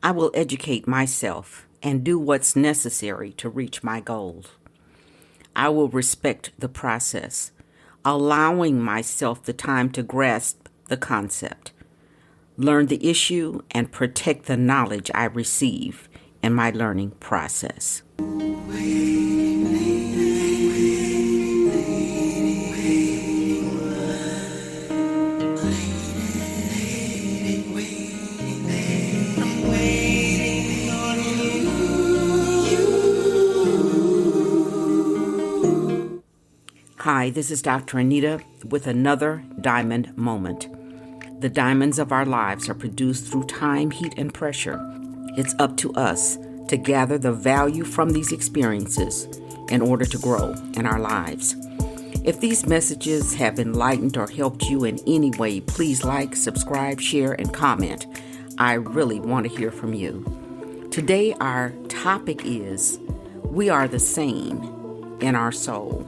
I will educate myself and do what's necessary to reach my goals. I will respect the process, allowing myself the time to grasp the concept, learn the issue, and protect the knowledge I receive in my learning process. Hi, this is Dr. Anita with another Diamond Moment. The diamonds of our lives are produced through time, heat, and pressure. It's up to us to gather the value from these experiences in order to grow in our lives. If these messages have enlightened or helped you in any way, please like, subscribe, share, and comment. I really want to hear from you. Today, our topic is, we are the same in our soul.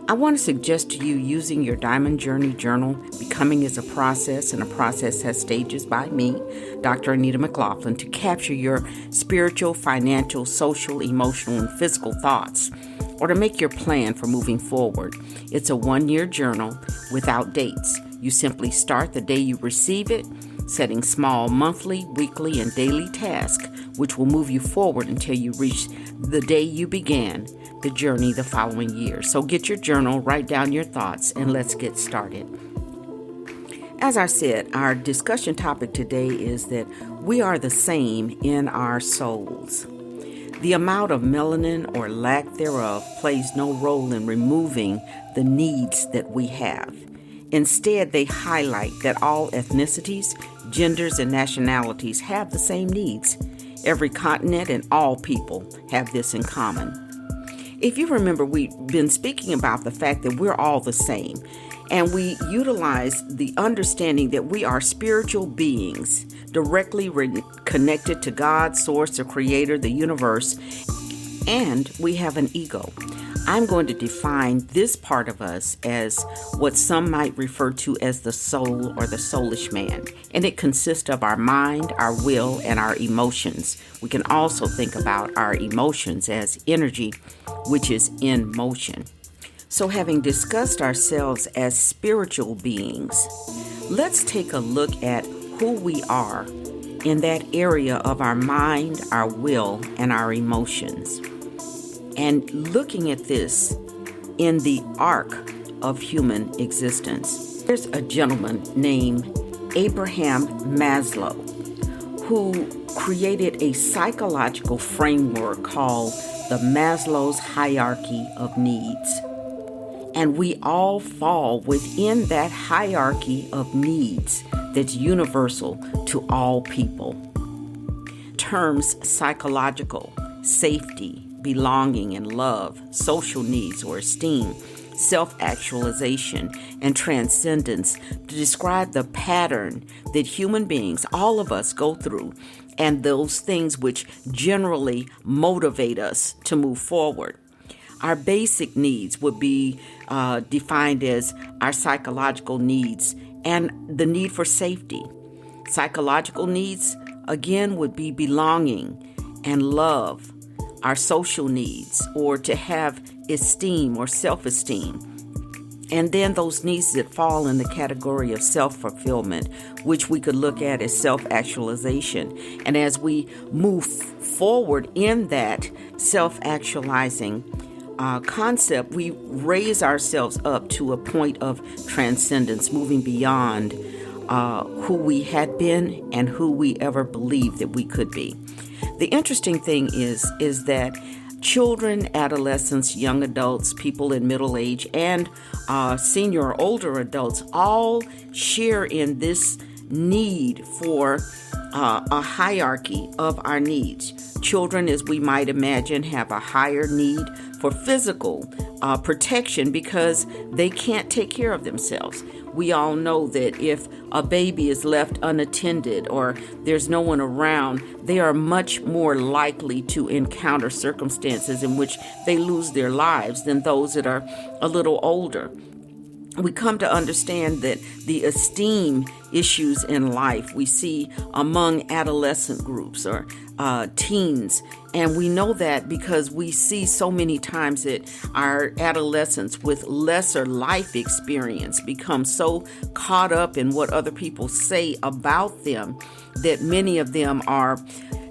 I want to suggest to you using your Diamond Journey Journal, Becoming is a Process, and a Process Has Stages by me, Dr. Anita McLaughlin, to capture your spiritual, financial, social, emotional, and physical thoughts, or to make your plan for moving forward. It's a 1-year journal without dates. You simply start the day you receive it, setting small monthly, weekly, and daily tasks, which will move you forward until you reach the day you began the journey the following year. So get your journal, write down your thoughts, and let's get started. As I said, our discussion topic today is that we are the same in our souls. The amount of melanin or lack thereof plays no role in removing the needs that we have. Instead, they highlight that all ethnicities, genders, and nationalities have the same needs. Every continent and all people have this in common. If you remember, we've been speaking about the fact that we're all the same, and we utilize the understanding that we are spiritual beings directly connected to God, Source, the Creator, the universe, and we have an ego. I'm going to define this part of us as what some might refer to as the soul or the soulish man. And it consists of our mind, our will, and our emotions. We can also think about our emotions as energy, which is in motion. So having discussed ourselves as spiritual beings, let's take a look at who we are in that area of our mind, our will, and our emotions. And looking at this in the arc of human existence. There's a gentleman named Abraham Maslow who created a psychological framework called the Maslow's hierarchy of needs. And we all fall within that hierarchy of needs that's universal to all people. Terms psychological, safety, belonging and love, social needs or esteem, self-actualization, and transcendence to describe the pattern that human beings, all of us, go through, and those things which generally motivate us to move forward. Our basic needs would be defined as our psychological needs and the need for safety. Psychological needs, again, would be belonging and love. Our social needs, or to have esteem or self-esteem. And then those needs that fall in the category of self-fulfillment, which we could look at as self-actualization. And as we move forward in that self-actualizing concept, we raise ourselves up to a point of transcendence, moving beyond who we had been and who we ever believed that we could be. The interesting thing is that children, adolescents, young adults, people in middle age, and senior or older adults all share in this need for a hierarchy of our needs. Children, as we might imagine, have a higher need for physical protection because they can't take care of themselves. We all know that if a baby is left unattended or there's no one around, they are much more likely to encounter circumstances in which they lose their lives than those that are a little older. we come to understand that the esteem issues in life we see among adolescent groups or teens. And we know that because we see so many times that our adolescents with lesser life experience become so caught up in what other people say about them that many of them are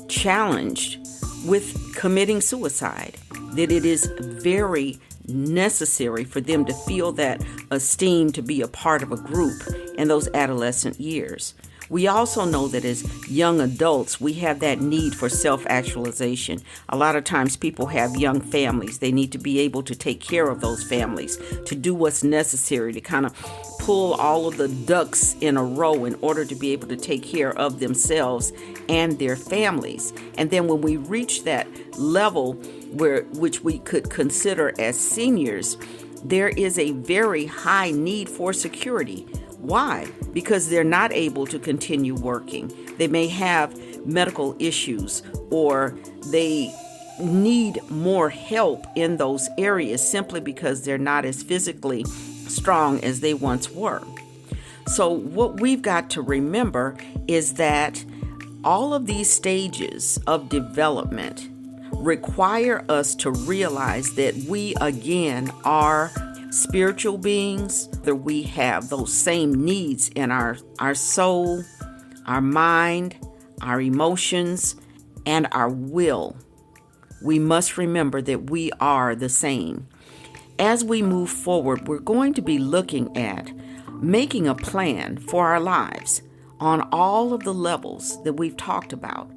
challenged with committing suicide, that it is very necessary for them to feel that esteem to be a part of a group in those adolescent years. We also know that as young adults, we have that need for self-actualization. A lot of times people have young families. They need to be able to take care of those families, to do what's necessary, to kind of pull all of the ducks in a row in order to be able to take care of themselves and their families. And then when we reach that level which we could consider as seniors, there is a very high need for security. Why? Because they're not able to continue working. They may have medical issues, or they need more help in those areas simply because they're not as physically strong as they once were. So what we've got to remember is that all of these stages of development require us to realize that we again are spiritual beings, that we have those same needs in our soul, our mind, our emotions, and our will. We must remember that we are the same. As we move forward, we're going to be looking at making a plan for our lives on all of the levels that we've talked about.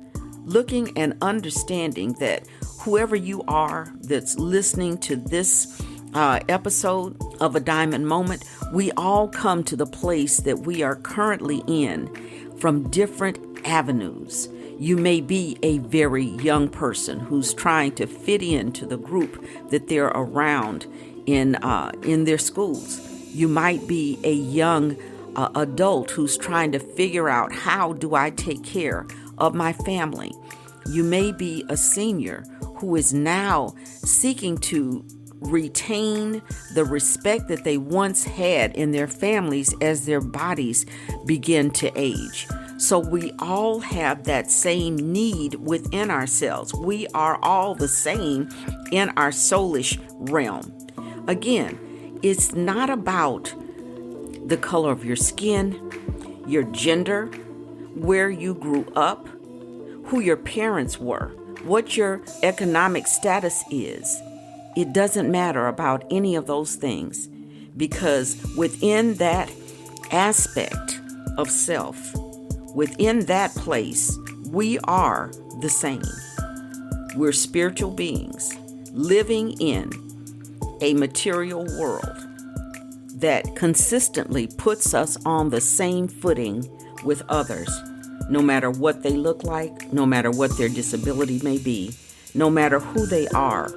Looking and understanding that whoever you are that's listening to this episode of A Diamond Moment, we all come to the place that we are currently in from different avenues. You may be a very young person who's trying to fit into the group that they're around in their schools. You might be a young adult who's trying to figure out, how do I take care of my family? You may be a senior who is now seeking to retain the respect that they once had in their families as their bodies begin to age. So we all have that same need within ourselves. We are all the same in our soulish realm. Again, it's not about the color of your skin, your gender, where you grew up, who your parents were, what your economic status is. It doesn't matter about any of those things, because within that aspect of self, within that place, we are the same. We're spiritual beings living in a material world that consistently puts us on the same footing with others, no matter what they look like, no matter what their disability may be, no matter who they are.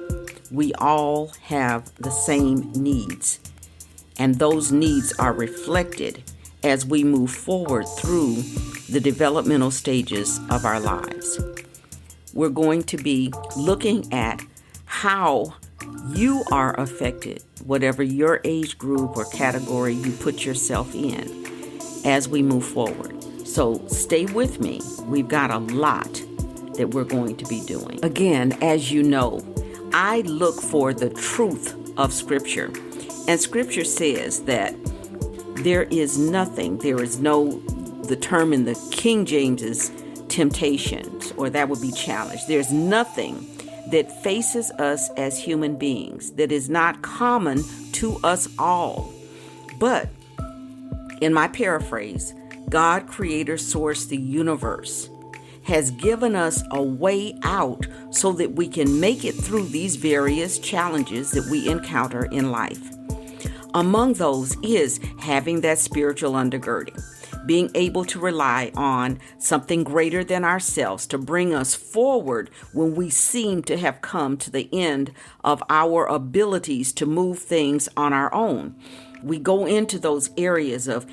We all have the same needs, and those needs are reflected as we move forward through the developmental stages of our lives. We're going to be looking at how you are affected, whatever your age group or category you put yourself in, as we move forward. So stay with me. We've got a lot that we're going to be doing. Again, as you know, I look for the truth of Scripture. And Scripture says that there is the term in the King James is temptations, or that would be challenge. There's nothing that faces us as human beings that is not common to us all. But in my paraphrase, God, creator, source, the universe, has given us a way out so that we can make it through these various challenges that we encounter in life. Among those is having that spiritual undergirding, being able to rely on something greater than ourselves to bring us forward when we seem to have come to the end of our abilities to move things on our own. We go into those areas of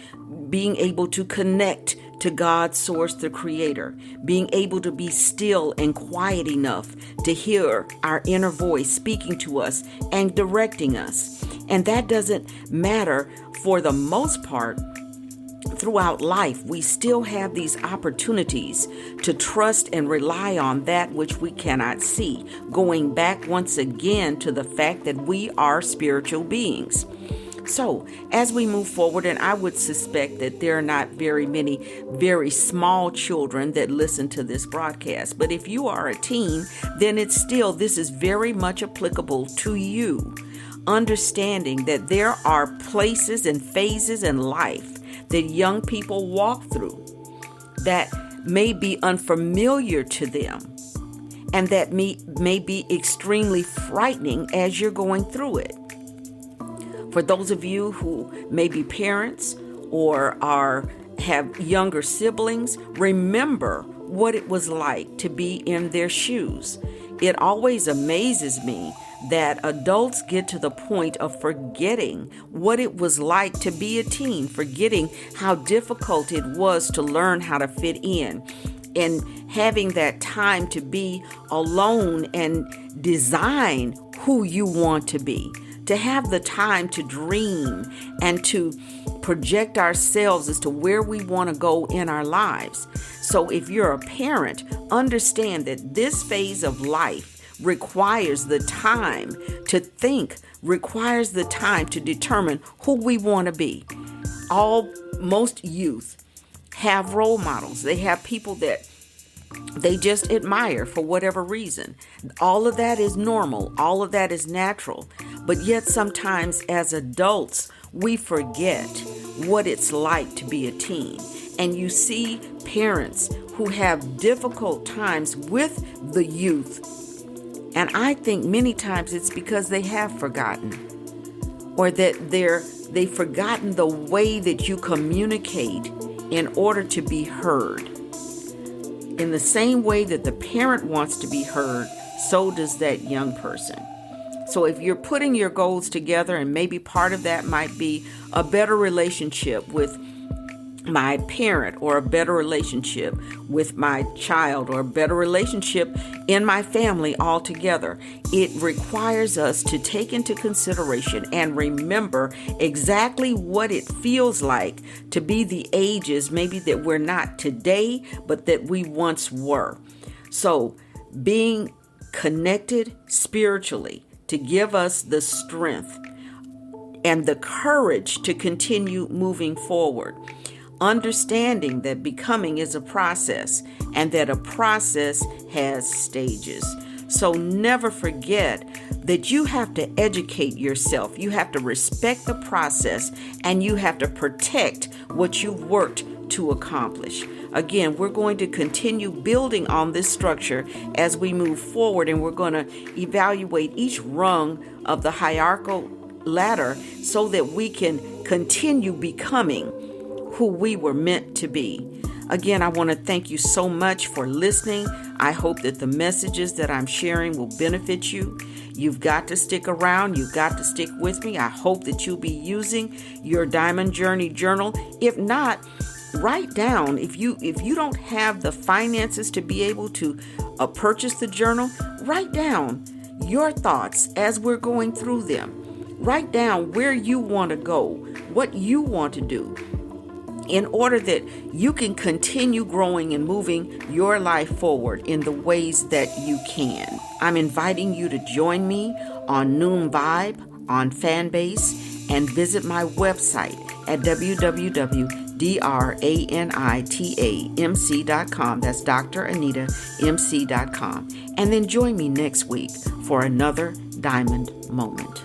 being able to connect to God's source, the creator, being able to be still and quiet enough to hear our inner voice speaking to us and directing us. And that doesn't matter for the most part. Throughout life, we still have these opportunities to trust and rely on that which we cannot see, going back once again to the fact that we are spiritual beings. So as we move forward, and I would suspect that there are not very many very small children that listen to this broadcast, but if you are a teen, then this is very much applicable to you. Understanding that there are places and phases in life that young people walk through that may be unfamiliar to them, and that may be extremely frightening as you're going through it. For those of you who may be parents or have younger siblings, remember what it was like to be in their shoes. It always amazes me that adults get to the point of forgetting what it was like to be a teen, forgetting how difficult it was to learn how to fit in, and having that time to be alone and design who you want to be, to have the time to dream and to project ourselves as to where we want to go in our lives. So if you're a parent, understand that this phase of life requires the time to think, requires the time to determine who we want to be. Most youth have role models. They have people that they just admire for whatever reason. All of that is normal. All of that is natural. But yet sometimes as adults, we forget what it's like to be a teen. And you see parents who have difficult times with the youth. And I think many times it's because they have forgotten, or that they've forgotten the way that you communicate in order to be heard. In the same way that the parent wants to be heard, so does that young person. So if you're putting your goals together, and maybe part of that might be a better relationship with my parent, or a better relationship with my child, or a better relationship in my family altogether, it requires us to take into consideration and remember exactly what it feels like to be the ages maybe that we're not today, but that we once were. So being connected spiritually to give us the strength and the courage to continue moving forward. Understanding that becoming is a process, and that a process has stages. So never forget that you have to educate yourself. You have to respect the process, and you have to protect what you've worked to accomplish. Again, we're going to continue building on this structure as we move forward, and we're going to evaluate each rung of the hierarchical ladder so that we can continue becoming who we were meant to be. Again, I want to thank you so much for listening. I hope that the messages that I'm sharing will benefit you. You've got to stick around. You've got to stick with me. I hope that you'll be using your Diamond Journey Journal. If not, write down. If you don't have the finances to be able to purchase the journal, write down your thoughts as we're going through them. Write down where you want to go, what you want to do, in order that you can continue growing and moving your life forward in the ways that you can. I'm inviting you to join me on NoomVibe, on FanBase, and visit my website at www.DrAnitaMc.com. That's DrAnitaMc.com. And then join me next week for another Diamond Moment.